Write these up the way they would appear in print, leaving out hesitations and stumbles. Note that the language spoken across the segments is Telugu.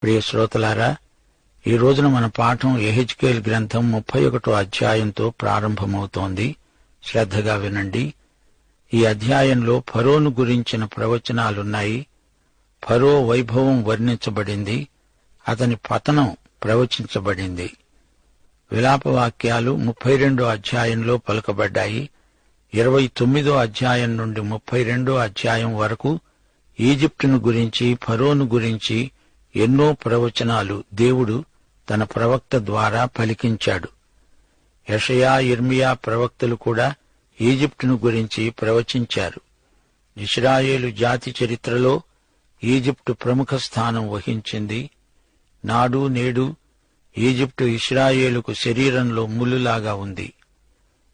ప్రియ శ్రోతలారా, ఈ రోజున మన పాఠం యెహెజ్కేలు గ్రంథం 31వ అధ్యాయంతో ప్రారంభమవుతోంది. శ్రద్ధగా వినండి. ఈ అధ్యాయంలో ఫరోను గురించిన ప్రవచనాలున్నాయి. ఫరో వైభవం వర్ణించబడింది. అతని పతనం ప్రవచించబడింది. విలాపవాక్యాలు 32వ అధ్యాయంలో పలుకబడ్డాయి. 29వ అధ్యాయం నుండి 32వ అధ్యాయం వరకు ఈజిప్టును గురించి, ఫరోను గురించి ఎన్నో ప్రవచనాలు దేవుడు తన ప్రవక్త ద్వారా పలికించాడు. యెషయా, యిర్మీయా ప్రవక్తలు కూడా ఈజిప్టును గురించి ప్రవచించారు. ఇశ్రాయేలు జాతి చరిత్రలో ఈజిప్టు ప్రముఖ స్థానం వహించింది. నాడు నేడు ఈజిప్టు ఇశ్రాయేలుకు శరీరంలో ముల్లులాగా ఉంది.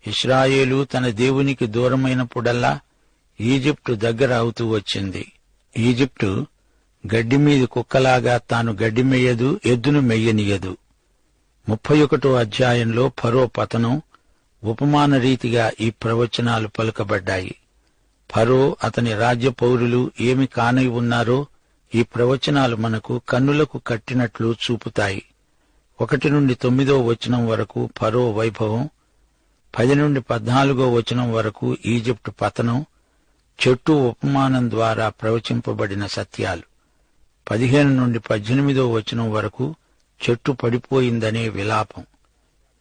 ఇశ్రాయేలు తన దేవునికి దూరమైనప్పుడల్లా ఈజిప్టు దగ్గర అవుతూ వచ్చింది. ఈజిప్టు గడ్డిమీది కుక్కలాగా తాను గడ్డి మెయ్యదు, ఎద్దును మెయ్యనియదు. 31వ అధ్యాయంలో ఫరో పతనం ఉపమాన రీతిగా ఈ ప్రవచనాలు పలుకబడ్డాయి. ఫరో, అతని రాజ్య పౌరులు ఏమి కానై ఉన్నారో ఈ ప్రవచనాలు మనకు కన్నులకు కట్టినట్లు చూపుతాయి. 1 నుండి 9వ వచనం వరకు ఫరో వైభవం, 10 నుండి 14వ వచనం వరకు ఈజిప్టు పతనం, చెట్టు ఉపమానం ద్వారా ప్రవచింపబడిన సత్యాలు. 15 నుండి 18వ వచనం వరకు చెట్టు పడిపోయిందనే విలాపం.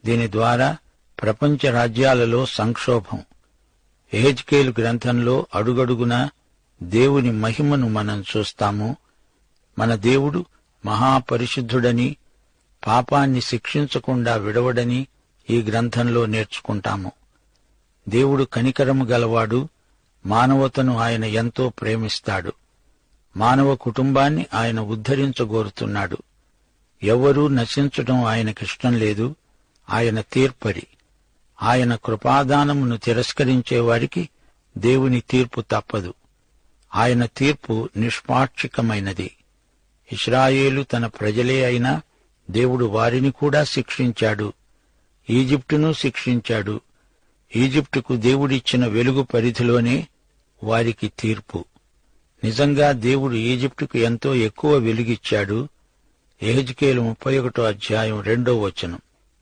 దీని ద్వారా ప్రపంచ రాజ్యాలలో సంక్షోభం. యెహెజ్కేలు గ్రంథంలో అడుగడుగునా దేవుని మహిమను మనం చూస్తాము. మన దేవుడు మహాపరిశుద్ధుడని, పాపాన్ని శిక్షించకుండా విడవడని ఈ గ్రంథంలో నేర్చుకుంటాము. దేవుడు కనికరము గలవాడు. మానవతను ఆయన ఎంతో ప్రేమిస్తాడు. మానవ కుటుంబాన్ని ఆయన ఉద్ధరించగోరుతున్నాడు. ఎవ్వరూ నశించటం ఆయనకిష్టం లేదు. ఆయన తీర్పరి. ఆయన కృపాదానమును తిరస్కరించే వారికి దేవుని తీర్పు తప్పదు. ఆయన తీర్పు నిష్పాక్షికమైనది. ఇశ్రాయేలు తన ప్రజలే అయినా దేవుడు వారిని కూడా శిక్షించాడు. ఈజిప్టును శిక్షించాడు. ఈజిప్టుకు దేవుడిచ్చిన వెలుగు పరిధిలోనే వారికి తీర్పు. నిజంగా దేవుడు ఈజిప్టుకు ఎంతో ఎక్కువ వెలుగిచ్చాడు. యెహెజ్కేలు 31వ అధ్యాయం 2వ వచనం.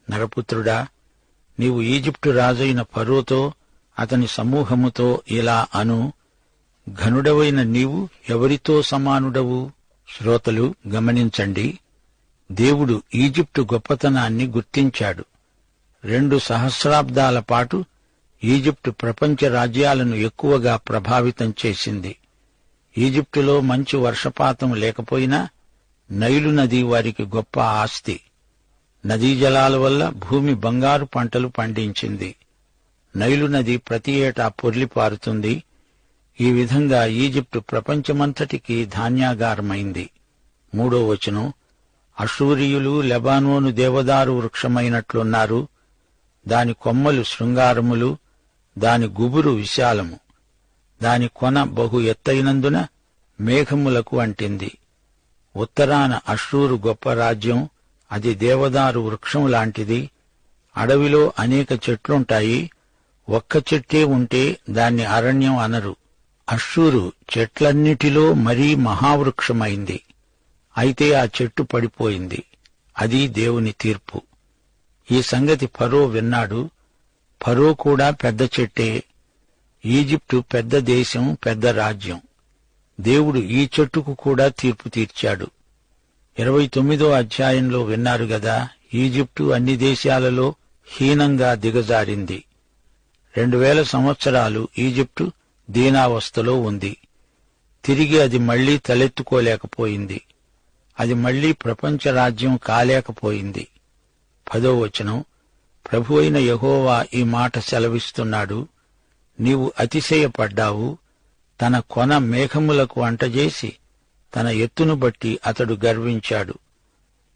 నరపుత్రుడా, నీవు ఈజిప్టు రాజైన ఫరోతో, అతని సమూహముతో ఇలా అను, ఘనుడవైన నీవు ఎవరితో సమానుడవు? శ్రోతలు గమనించండి. దేవుడు ఈజిప్టు గొప్పతనాన్ని గుర్తించాడు. 2 సహస్రాబ్దాల పాటు ఈజిప్టు ప్రపంచ రాజ్యాలను ఎక్కువగా ప్రభావితం చేసింది. ఈజిప్టులో మంచి వర్షపాతం లేకపోయినా నైలు నది వారికి గొప్ప ఆస్తి. నదీ జలాల వల్ల భూమి బంగారు పంటలు పండించింది. నైలు నది ప్రతి ఏటా పొర్లిపారుతుంది. ఈ విధంగా ఈజిప్టు ప్రపంచమంతటికీ ధాన్యాగారమైంది. 3వ వచనం. అషూరియులు లెబానోను దేవదారు వృక్షమైనట్లున్నారు. దాని కొమ్మలు శృంగారములు, దాని గుబురు విశాలము. దాని కొన బహు ఎత్తైనందున మేఘములకు అంటింది. ఉత్తరాన అషూరు గొప్ప రాజ్యం. అది దేవదారు వృక్షం లాంటిది. అడవిలో అనేక చెట్లుంటాయి. ఒక్క చెట్టే ఉంటే దాన్ని అరణ్యం అనరు. అషూరు చెట్లన్నిటిలో మరీ మహావృక్షమైంది. అయితే ఆ చెట్టు పడిపోయింది. అది దేవుని తీర్పు. ఈ సంగతి ఫరో విన్నాడు. ఫరో కూడా పెద్ద చెట్టే. ఈజిప్టు పెద్ద దేశం, పెద్ద రాజ్యం. దేవుడు ఈ చెట్టుకు కూడా తీర్పు తీర్చాడు. 29వ అధ్యాయంలో విన్నారు గదా, ఈజిప్టు అన్ని దేశాలలో హీనంగా దిగజారింది. 2000 సంవత్సరాలు ఈజిప్టు దీనావస్థలో ఉంది. తిరిగి అది మళ్లీ తలెత్తుకోలేకపోయింది. అది మళ్లీ ప్రపంచ రాజ్యం కాలేకపోయింది. 10వ వచనం. ప్రభువైన యెహోవా ఈ మాట సెలవిస్తున్నాడు, నీవు అతిశయపడ్డావు. తన కొన మేఘములకు అంటజేసి తన ఎత్తును బట్టి అతడు గర్వించాడు.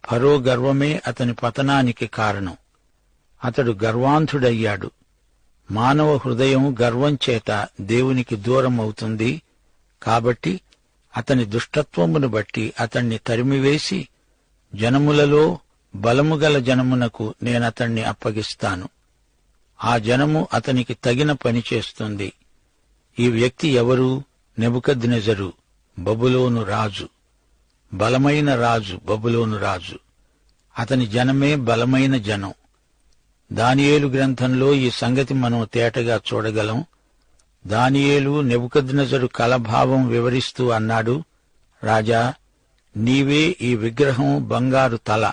ఫరో గర్వమే అతని పతనానికి కారణం. అతడు గర్వాంధుడయ్యాడు. మానవ హృదయం గర్వం చేత దేవునికి దూరమవుతుంది. కాబట్టి అతని దుష్టత్వమును బట్టి అతణ్ణి తరిమివేసి, జనములలో బలముగల జనమునకు నేనతణ్ణి అప్పగిస్తాను. ఆ జనము అతనికి తగిన పని చేస్తుంది. ఈ వ్యక్తి ఎవరు? నెబుకద్నెజరు, బబులోను రాజు. బలమైన రాజు బబులోను రాజు. అతని జనమే బలమైన జనం. దానియేలు గ్రంథంలో ఈ సంగతి మనం తేటగా చూడగలం. దానియేలు నెబుకద్నెజరు కలభావం వివరిస్తూ అన్నాడు, రాజా, నీవే ఈ విగ్రహం బంగారు తల.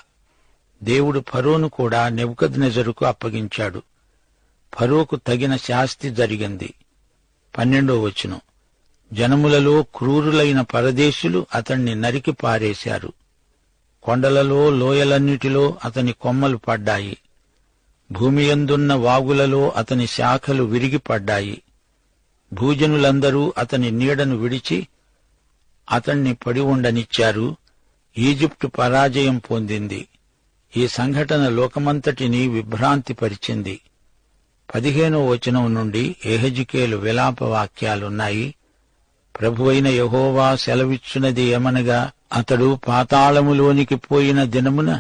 దేవుడు ఫరోను కూడా నెబుకద్నెజరుకు అప్పగించాడు. ఫరోకు తగిన శాస్తి జరిగింది. 12వ వచనం, జనములలో క్రూరులైన పరదేశులు అతణ్ణి నరికి పారేశారు. కొండలలో లోయలన్నిటిలో అతని కొమ్మలు పడ్డాయి. భూమియందున్న వాగులలో అతని శాఖలు విరిగిపడ్డాయి. భూజనులందరూ అతని నీడను విడిచి అతణ్ణి పడి ఉండనిచ్చారు. ఈజిప్టు పరాజయం పొందింది. ఈ సంఘటన లోకమంతటినీ విభ్రాంతిపరిచింది. 15వ వచనం నుండి యెహెజ్కేలు విలాప వాక్యాలున్నాయి. ప్రభువైన యెహోవా సెలవిచ్చున్నది ఏమనగా, అతడు పాతాళములోనికి పోయిన దినమున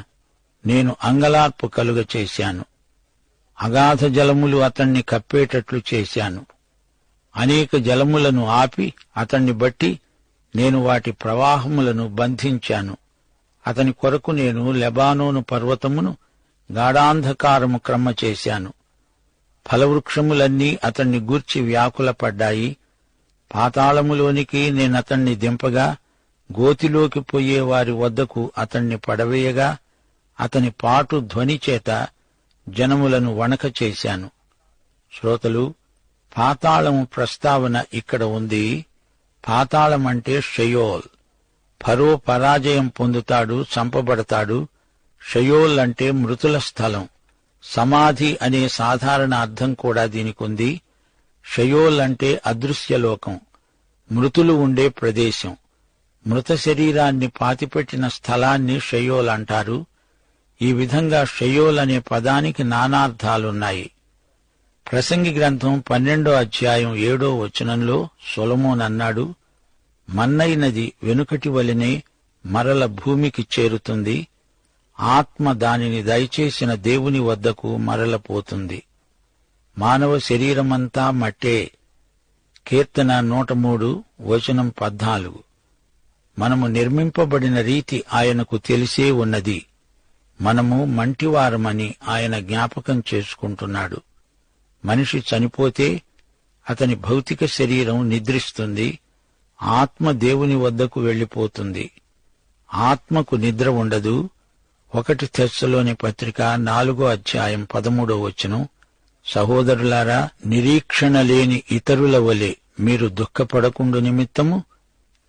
నేను అంగలార్పు కలుగ చేశాను. అగాధ జలములు అతణ్ణి కప్పేటట్లు చేశాను. అనేక జలములను ఆపి అతణ్ణి బట్టి నేను వాటి ప్రవాహములను బంధించాను. అతని కొరకు నేను లెబానోను పర్వతమును గాఢాంధకారము క్రమ్మ చేశాను. ఫలవృక్షములన్నీ అతణ్ణి గూర్చి వ్యాకులపడ్డాయి. పాతాళములోనికి నేనతణ్ణి దింపగా, గోతిలోకి పోయే వారి వద్దకు అతణ్ణి పడవేయగా, అతని పాటు ధ్వని చేత జనములను వణక చేశాను. శ్రోతలు, పాతాళము ప్రస్తావన ఇక్కడ ఉంది. పాతాళమంటే షయోల్. ఫరో పరాజయం పొందుతాడు, చంపబడతాడు. షయోల్ అంటే మృతుల స్థలం. సమాధి అనే సాధారణ అర్థం కూడా దీనికుంది. షయోల్ అంటే అదృశ్యలోకం, మృతులు ఉండే ప్రదేశం. మృత శరీరాన్ని పాతిపెట్టిన స్థలాన్ని షయోల్ అంటారు. ఈ విధంగా షయోల్ అనే పదానికి నానార్థాలున్నాయి. ప్రసంగి గ్రంథం 12వ అధ్యాయం 7వ వచనంలో సొలొమోన్ అన్నాడు, మన్నైనది వెనుకటి వలెనే మరల భూమికి చేరుతుంది. ఆత్మ దానిని దయచేసిన దేవుని వద్దకు మరలపోతుంది. మానవ శరీరమంతా మట్టే. కీర్తన 103 వచనం 14. మనము నిర్మింపబడిన రీతి ఆయనకు తెలిసే ఉన్నది. మనము మంటివారమని ఆయన జ్ఞాపకం చేసుకుంటున్నాడు. మనిషి చనిపోతే అతని భౌతిక శరీరం నిద్రిస్తుంది. ఆత్మ దేవుని వద్దకు వెళ్లిపోతుంది. ఆత్మకు నిద్ర ఉండదు. 1 తెస్సలోని పత్రిక 4వ అధ్యాయం 13వ వచనం, సహోదరులారా, నిరీక్షణ లేని ఇతరుల వలె మీరు దుఃఖపడకుండు నిమిత్తము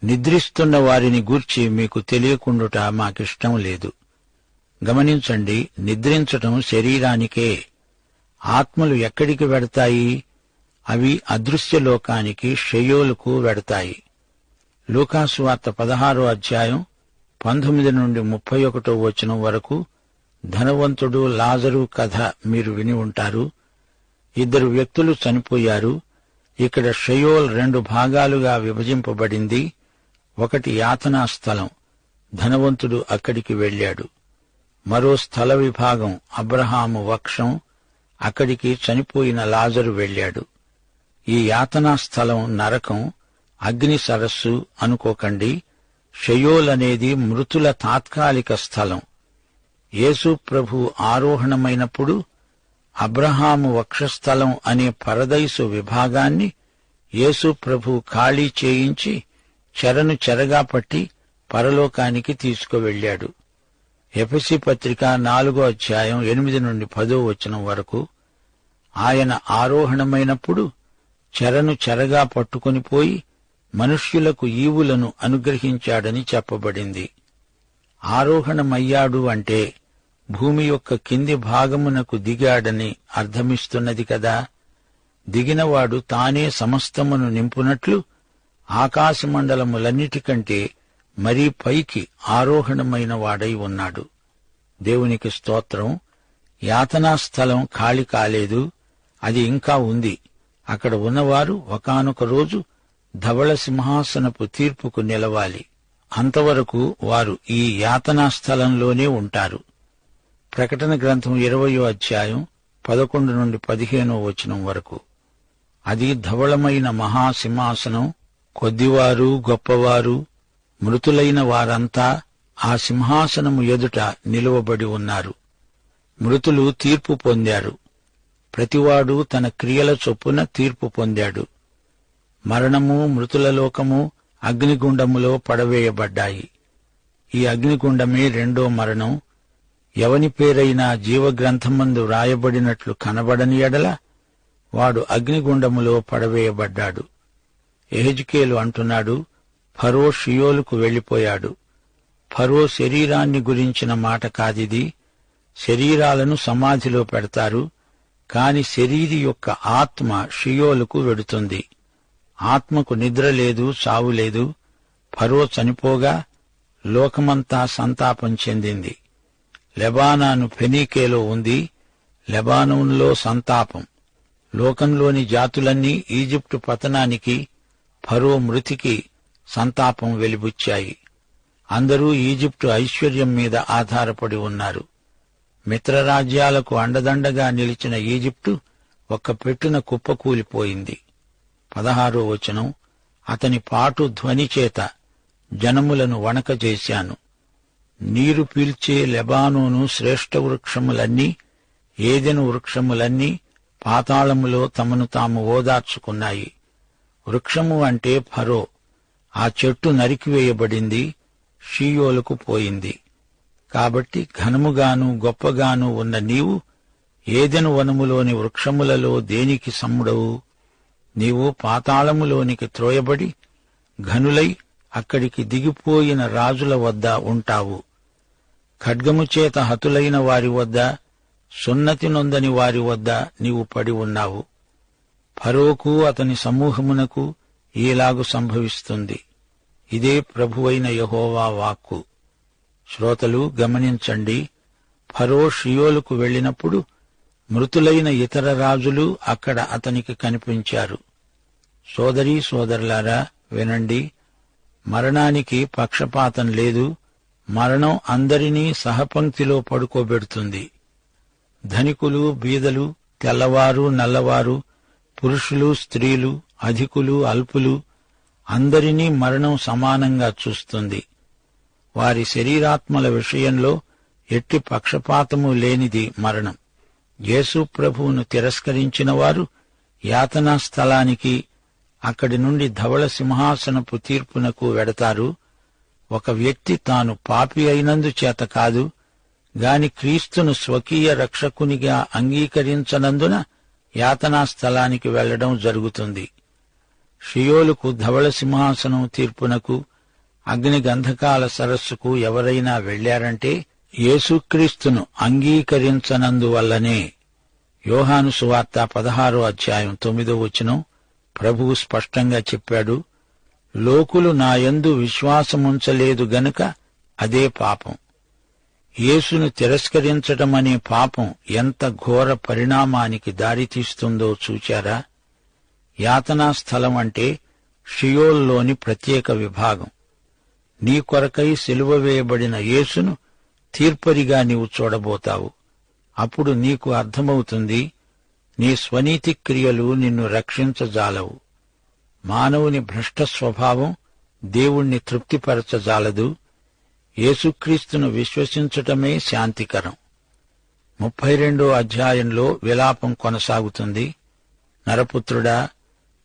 నిద్రిస్తున్న వారిని గూర్చి మీకు తెలియకుండుట మాకిష్టం లేదు. గమనించండి, నిద్రించటం శరీరానికే. ఆత్మలు ఎక్కడికి వెడతాయి? అవి అదృశ్యలోకానికి, షయోలుకు వెడతాయి. లూకాసు వార్త 16వ అధ్యాయం 19 నుండి 31వ వచనం వరకు ధనవంతుడు లాజరు కథ మీరు విని ఉంటారు. 2 వ్యక్తులు చనిపోయారు. ఇక్కడ షయోల్ 2 భాగాలుగా విభజింపబడింది. ఒకటి యాతనా స్థలం, ధనవంతుడు అక్కడికి వెళ్లాడు. మరో స్థల విభాగం అబ్రహాము వక్షం, అక్కడికి చనిపోయిన లాజరు వెళ్లాడు. ఈ యాతనా స్థలం నరకం, అగ్ని సరస్సు అనుకోకండి. షయోల్ అనేది మృతుల తాత్కాలిక స్థలం. యేసు ప్రభు ఆరోహణమైనప్పుడు అబ్రహాము వక్షస్థలం అనే పరదైసు విభాగాన్ని యేసు ప్రభు ఖాళీ చేయించి చెరను చెరగా పట్టి పరలోకానికి తీసుకువెళ్లాడు. ఎఫెసీ పత్రిక 4వ అధ్యాయం 8 నుండి 10వ వచనం వరకు ఆయన ఆరోహణమైనప్పుడు చెరను చెరగా పట్టుకొని పోయి మనుష్యులకు ఈవులను అనుగ్రహించాడని చెప్పబడింది. ఆరోహణమయ్యాడు అంటే భూమి యొక్క కింది భాగమునకు దిగాడని అర్థమిస్తున్నది కదా. దిగినవాడు తానే సమస్తమును నింపునట్లు ఆకాశమండలములన్నిటికంటే మరీ పైకి ఆరోహణమైన వాడై ఉన్నాడు. దేవునికి స్తోత్రం. యాతనా స్థలం ఖాళీ కాలేదు, అది ఇంకా ఉంది. అక్కడ ఉన్నవారు ఒకానొక రోజు ధవళ సింహాసనపు తీర్పుకు నిలవాలి. అంతవరకు వారు ఈ యాతనా స్థలంలోనే ఉంటారు. ప్రకటన గ్రంథం 20వ అధ్యాయం 11 నుండి 15వ వచనం వరకు. అది ధవళమైన మహాసింహాసనం. కొద్దివారు గొప్పవారు, మృతులైన వారంతా ఆ సింహాసనము ఎదుట నిలువబడి ఉన్నారు. మృతులు తీర్పు పొందారు. ప్రతివాడు తన క్రియల చొప్పున తీర్పు పొందాడు. మరణము, మృతుల లోకము అగ్నిగుండములో పడవేయబడ్డాయి. ఈ అగ్నిగుండమే రెండో మరణం. ఎవని పేరైనా జీవగ్రంథమందు రాయబడినట్లు కనబడని ఎడల వాడు అగ్నిగుండములో పడవేయబడ్డాడు. యెహెజ్కేలు అంటున్నాడు, ఫరో షియోలుకు వెళ్లిపోయాడు. ఫరో శరీరాన్ని గురించిన మాట కాదిది. శరీరాలను సమాధిలో పెడతారు, కాని శరీరి యొక్క ఆత్మ షియోలుకు వెడుతుంది. ఆత్మకు నిద్ర లేదు, చావు లేదు. ఫరో చనిపోగా లోకమంతా సంతాపం చెందింది. లెబానాను ఫెనీకేలో ఉంది. లెబానోనులో సంతాపం. లోకంలోని జాతులన్నీ ఈజిప్టు పతనానికి, ఫరో మృతికి సంతాపం వెలిబుచ్చాయి. అందరూ ఈజిప్టు ఐశ్వర్యం మీద ఆధారపడి ఉన్నారు. మిత్రరాజ్యాలకు అండదండగా నిలిచిన ఈజిప్టు ఒక్క పెట్టున కుప్పకూలిపోయింది. 16వ వచనం, అతని పాటు ధ్వనిచేత జనములను వణకజేశాను. నీరు పీల్చే లెబానోను శ్రేష్ఠ వృక్షములన్నీ, ఏదెను వృక్షములన్నీ పాతాళములో తమను తాము ఓదార్చుకున్నాయి. వృక్షము అంటే ఫరో. ఆ చెట్టు నరికివేయబడింది, షీయోలుకు పోయింది. కాబట్టి ఘనముగాను గొప్పగాను ఉన్న నీవు ఏదెను వనములోని వృక్షములలో దేనికి సమ్ముడవు? నీవు పాతాళములోనికి త్రోయబడి ఘనులై అక్కడికి దిగిపోయిన రాజుల వద్ద ఉంటావు. ఖడ్గముచేత హతులైన వారి వద్ద, సున్నతి నొందని వారి వద్ద నీవు పడి ఉన్నావు. ఫరోకు అతని సమూహమునకు ఈలాగు సంభవిస్తుంది. ఇదే ప్రభువైన యెహోవా వాక్కు. శ్రోతలు గమనించండి. ఫరో షియోలుకు వెళ్లినప్పుడు మృతులైన ఇతర రాజులు అక్కడ అతనికి కనిపించారు. సోదరీ సోదరులారా, వినండి. మరణానికి పక్షపాతం లేదు. మరణం అందరినీ సహపంక్తిలో పడుకోబెడుతుంది. ధనికులు, బీదలు, తెల్లవారు, నల్లవారు, పురుషులు, స్త్రీలు, అధికులు, అల్పులు అందరినీ మరణం సమానంగా చూస్తుంది. వారి శరీరాత్మల విషయంలో ఎట్టి పక్షపాతము లేనిది మరణం. యేసు ప్రభువును తిరస్కరించిన వారు యాతనా స్థలానికి, అక్కడి నుండి ధవళ సింహాసనపు తీర్పునకు వెడతారు. ఒక వ్యక్తి తాను పాపి అయినందుచేత కాదు గాని క్రీస్తును స్వకీయ రక్షకునిగా అంగీకరించనందున యాతనా స్థలానికి వెళ్లడం జరుగుతుంది. షియోలుకు, ధవళ సింహాసనం తీర్పునకు, అగ్ని గంధకాల సరస్సుకు ఎవరైనా వెళ్లారంటే యేసుక్రీస్తును అంగీకరించనందువల్లనే. యోహాను సువార్త 16వ అధ్యాయం 9వ వచనం ప్రభువు స్పష్టంగా చెప్పాడు, లోకులు నాయందు విశ్వాసముంచలేదు గనుక అదే పాపం. యేసును తిరస్కరించటమనే పాపం ఎంత ఘోర పరిణామానికి దారితీస్తుందో చూచారా? యాతనా స్థలం అంటే షియోల్లోని ప్రత్యేక విభాగం. నీ కొరకై సిలువ వేయబడిన యేసును తీర్పరిగా నీవు చూడబోతావు. అప్పుడు నీకు అర్థమవుతుంది, నీ స్వనీతి క్రియలు నిన్ను రక్షించజాలవు. మానవుని భ్రష్ట స్వభావం దేవుణ్ణి తృప్తిపరచజాలదు. యేసుక్రీస్తును విశ్వసించటమే శాంతికరం. 32వ అధ్యాయంలో విలాపం కొనసాగుతుంది. నరపుత్రుడా,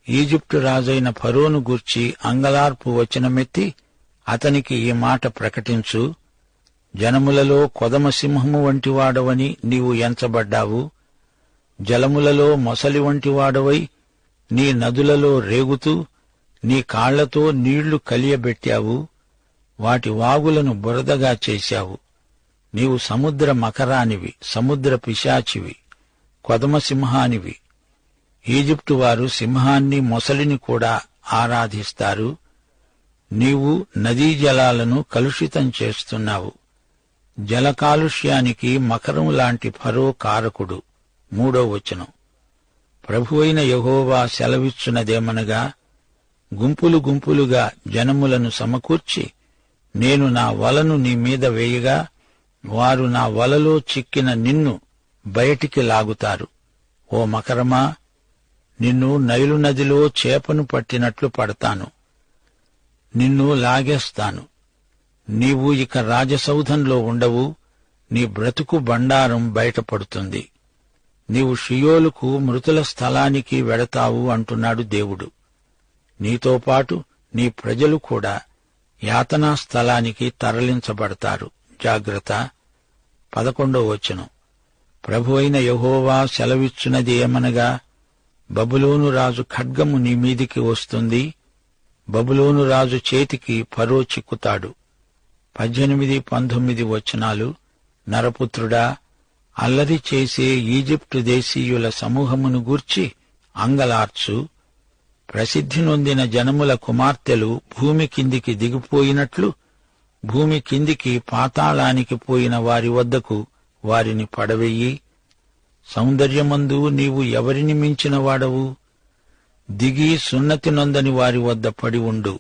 ఈజిప్టు రాజైన ఫరోను గూర్చి అంగలార్పు వచనమెత్తి అతనికి ఈ మాట ప్రకటించు. జనములలో కొదమసింహము వంటివాడవని నీవు ఎంచబడ్డావు. జలములలో మొసలి వంటివాడవై నీ నదులలో రేగుతూ నీ కాళ్లతో నీళ్లు కలియబెట్టావు. వాటి వాగులను బురదగా చేశావు. నీవు సముద్ర మకరానివి, సముద్ర పిశాచివి, కొదమసింహానివి. ఈజిప్టు వారు సింహాన్ని, మొసలిని కూడా ఆరాధిస్తారు. నీవు నదీ జలాలను కలుషితం చేస్తున్నావు. జల కాలుష్యానికి మకరం లాంటి ఫరో కారకుడు. 3వ వచనం, ప్రభువైన యెహోవా సెలవిచ్చునదేమనగా, గుంపులు గుంపులుగా జనములను సమకూర్చి నేను నా వలను నీ మీద వేయగా వారు నా వలలో చిక్కిన నిన్ను బయటికి లాగుతారు. ఓ మకరమా, నిన్ను నైలు నదిలో చేపను పట్టినట్లు పడతాను. నిన్ను లాగేస్తాను. నీవు ఇక రాజసౌధంలో ఉండవు, నీ బ్రతుకు బండారం బయటపడుతుంది. నీవు షియోలుకు మృతుల స్థలానికి వెడతావు అంటున్నాడు దేవుడు. నీతో పాటు నీ ప్రజలు కూడా యాతనా స్థలానికి తరలించబడతారు. జాగ్రత్త. 11వ వచనం. ప్రభువైన యెహోవా సెలవిచ్చున్నది ఏమనగా, బబులోను రాజు ఖడ్గము నీ మీదికి వస్తుంది, బబులోను రాజు చేతికి ఫరో చిక్కుతాడు. 18, 19 వచనాలు. నరపుత్రుడా, అల్లరి చేసే ఈజిప్టు దేశీయుల సమూహమును గూర్చి అంగలార్చు. ప్రసిద్ధి నొందిన జనముల కుమార్తెలు భూమి కిందికి దిగిపోయినట్లు భూమి కిందికి పాతాళానికి పోయిన వారి వద్దకు వారిని పడవెయ్యి. సౌందర్యమందు నీవు ఎవరిని మించిన వాడవు? దిగి సున్నతి నొందని వారి వద్ద పడి ఉండు.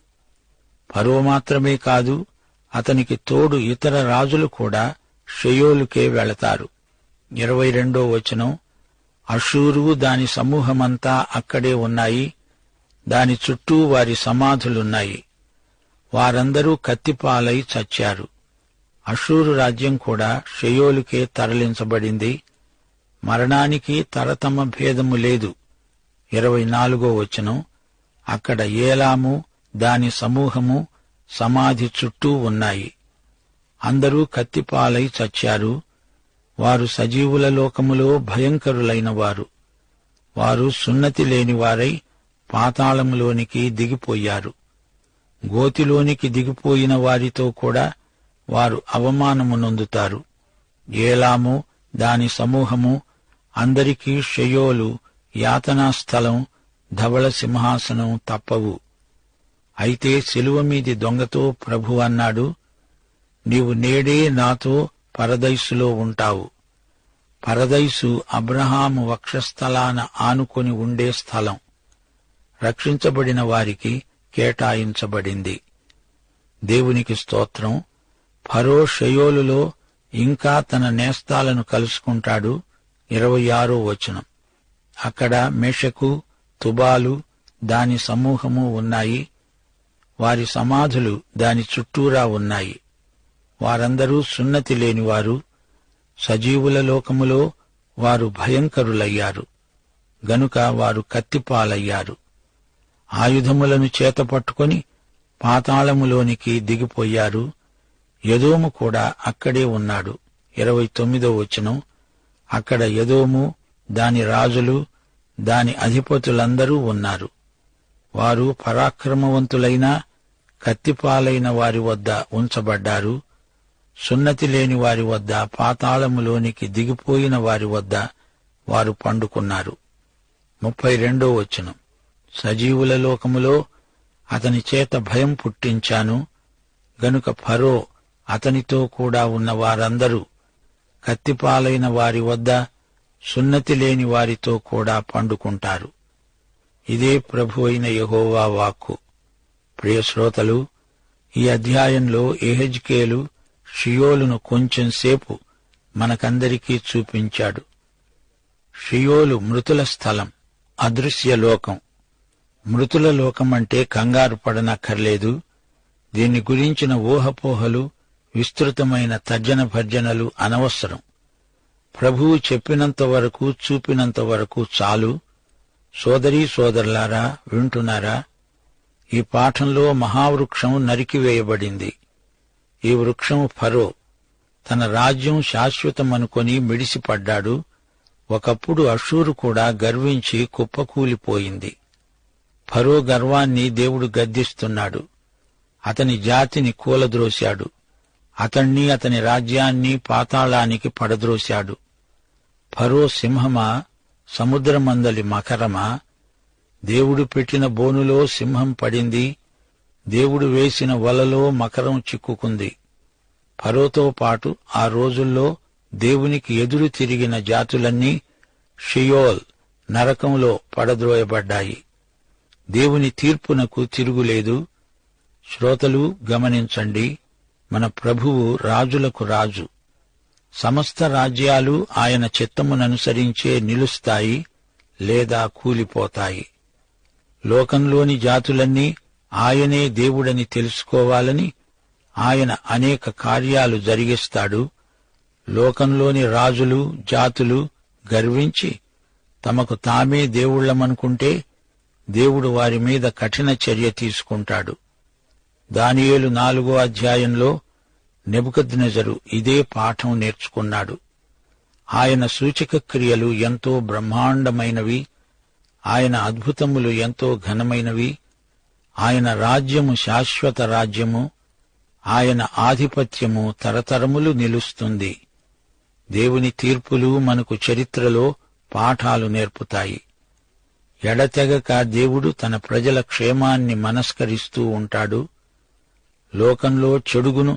ఫరో మాత్రమే కాదు, అతనికి తోడు ఇతర రాజులు కూడా షెయోలుకే వెళతారు. 22వ వచనం. అషూరు దాని సమూహమంతా అక్కడే ఉన్నాయి, దాని చుట్టూ వారి సమాధులున్నాయి. వారందరూ కత్తిపాలై చచ్చారు. అషూరు రాజ్యం కూడా షెయోలుకే తరలించబడింది. మరణానికి తరతమ భేదము లేదు. 24వ వచనం. అక్కడ ఏలాము దాని సమూహము సమాధి చుట్టూ ఉన్నాయి. అందరూ కత్తిపాలై చచ్చారు. వారు సజీవుల లోకములో భయంకరులైన వారు. వారు సున్నతి లేనివారై పాతాళములోనికి దిగిపోయారు. గోతిలోనికి దిగిపోయిన వారితో కూడా వారు అవమానము నొందుతారు. ఏలాము దాని సమూహము అందరికీ షెయోలు యాతనా స్థలం, ధవళ సింహాసనం తప్పవు. అయితే శిలువ మీది దొంగతో ప్రభు అన్నాడు, నీవు నేడే నాతో పరదైసులో ఉంటావు. పరదైసు అబ్రహాము వక్షస్థలాన ఆనుకొని ఉండే స్థలం. రక్షించబడిన వారికి కేటాయించబడింది. దేవునికి స్తోత్రం. ఫరో షెయోలులో ఇంకా తన నేస్తాలను కలుసుకుంటాడు. 26వ వచనం. అక్కడ మెషకు, తుబాలు దాని సమూహము ఉన్నాయి. వారి సమాధులు దాని చుట్టూరా ఉన్నాయి. వారందరూ సున్నతి లేనివారు. సజీవుల లోకములో వారు భయంకరులయ్యారు గనుక వారు కత్తిపాలయ్యారు. ఆయుధములను చేతపట్టుకొని పాతాళములోనికి దిగిపోయారు. ఎదోము కూడా అక్కడే ఉన్నాడు. 29వ వచనం. అక్కడ ఎదోము, దాని రాజులు, దాని అధిపతులందరూ ఉన్నారు. వారు పరాక్రమవంతులైన కత్తిపాలైన వారి వద్ద ఉంచబడ్డారు. సున్నతి లేని వారి వద్ద, పాతాళములోనికి దిగిపోయిన వారి వద్ద వారు పండుకున్నారు. 32వ వచనం. సజీవుల లోకములో అతని చేత భయం పుట్టించాను గనుక ఫరో అతనితో కూడా ఉన్న వారందరూ కత్తిపాలైన వారి వద్ద, సున్నతి లేని వారితో కూడా పండుకుంటారు. ఇదే ప్రభువైన యెహోవా వాక్కు. ప్రియశ్రోతలు, ఈ అధ్యాయంలో యెహెజ్కేలు షియోలును కొంచెం సేపు మనకందరికీ చూపించాడు. షియోలు మృతుల స్థలం, అదృశ్య లోకం. మృతుల లోకమంటే కంగారు పడనక్కర్లేదు. దీన్ని గురించిన ఊహపోహలు, విస్తృతమైన తర్జన భర్జనలు అనవసరం. ప్రభువు చెప్పినంత వరకు, చూపినంత వరకు చాలు. సోదరీ సోదరులారా, వింటున్నారా? ఈ పాఠంలో మహావృక్షం నరికివేయబడింది. ఈ వృక్షం ఫరో. తన రాజ్యం శాశ్వతమనుకొని మిడిసిపడ్డాడు. ఒకప్పుడు అషూరు కూడా గర్వించి కుప్పకూలిపోయింది. ఫరో గర్వాన్ని దేవుడు గద్దిస్తున్నాడు. అతని జాతిని కూలద్రోశాడు. అతణ్ణి, అతని రాజ్యాన్ని పాతాళానికి పడద్రోశాడు. ఫరో సింహమా, సముద్రమందలి మకరమా? దేవుడు పెట్టిన బోనులో సింహం పడింది. దేవుడు వేసిన వలలో మకరం చిక్కుకుంది. ఫరోతో పాటు ఆ రోజుల్లో దేవునికి ఎదురు తిరిగిన జాతులన్నీ షియోల్, నరకంలో పడద్రోయబడ్డాయి. దేవుని తీర్పునకు తిరుగులేదు. శ్రోతలు గమనించండి, మన ప్రభువు రాజులకు రాజు. సమస్త రాజ్యాలు ఆయన చిత్తముననుసరించే నిలుస్తాయి లేదా కూలిపోతాయి. లోకంలోని జాతులన్నీ ఆయనే దేవుడని తెలుసుకోవాలని ఆయన అనేక కార్యాలు జరిగిస్తాడు. లోకంలోని రాజులు, జాతులు గర్వించి తమకు తామే దేవుళ్లమనుకుంటే దేవుడు వారి మీద కఠిన చర్య తీసుకుంటాడు. దానియేలు 4వ అధ్యాయంలో నెబుకద్నెజరు ఇదే పాఠం నేర్చుకున్నాడు. ఆయన సూచక క్రియలు ఎంతో బ్రహ్మాండమైనవి, ఆయన అద్భుతములు ఎంతో ఘనమైనవి. ఆయన రాజ్యము శాశ్వత రాజ్యము, ఆయన ఆధిపత్యము తరతరములు నిలుస్తుంది. దేవుని తీర్పులు మనకు చరిత్రలో పాఠాలు నేర్పుతాయి. ఎడతెగక దేవుడు తన ప్రజల క్షేమాన్ని మనస్కరిస్తూ ఉంటాడు. లోకంలో చెడుగును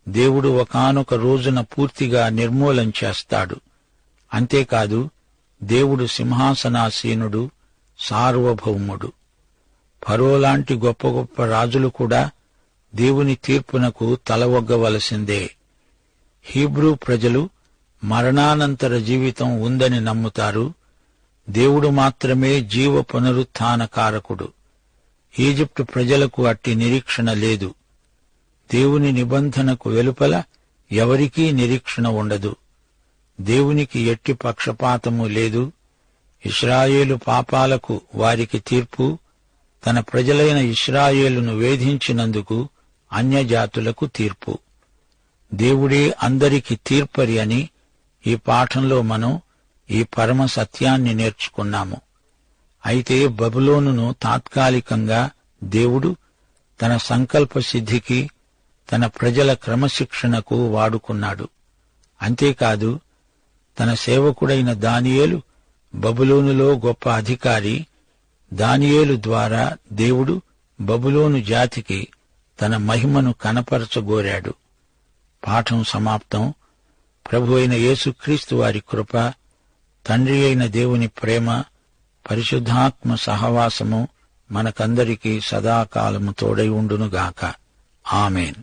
దేవుడు ఒకానొక రోజున పూర్తిగా నిర్మూలం చేస్తాడు. అంతేకాదు, దేవుడు సింహాసనాసీనుడు, సార్వభౌముడు. ఫరోలాంటి గొప్ప గొప్ప రాజులు కూడా దేవుని తీర్పునకు తలవొగ్గవలసిందే. హీబ్రూ ప్రజలు మరణానంతర జీవితం ఉందని నమ్ముతారు. దేవుడు మాత్రమే జీవ పునరుత్థాన కారకుడు. ఈజిప్టు ప్రజలకు అట్టి నిరీక్షణ లేదు. దేవుని నిబంధనకు వెలుపల ఎవరికీ నిరీక్షణ ఉండదు. దేవునికి ఎట్టి పక్షపాతము లేదు. ఇశ్రాయేలు పాపాలకు వారికి తీర్పు, తన ప్రజలైన ఇశ్రాయేలును వేధించినందుకు అన్యజాతులకు తీర్పు. దేవుడే అందరికి తీర్పరి అని ఈ పాఠంలో మనం ఈ పరమ సత్యాన్ని నేర్చుకున్నాము. అయితే బబులోనును తాత్కాలికంగా దేవుడు తన సంకల్ప సిద్ధికి, తన ప్రజల క్రమశిక్షణకు వాడుకున్నాడు. అంతేకాదు, తన సేవకుడైన దానియేలు బబులోనులో గొప్ప అధికారి. దానియేలు ద్వారా దేవుడు బబులోను జాతికి తన మహిమను కనపరచగోరాడు. పాఠం సమాప్తం. ప్రభు అయిన యేసుక్రీస్తు వారి కృప, తండ్రి అయిన దేవుని ప్రేమ, పరిశుద్ధాత్మ సహవాసము మనకందరికీ సదాకాలము తోడై ఉండునుగాక. ఆమేన్.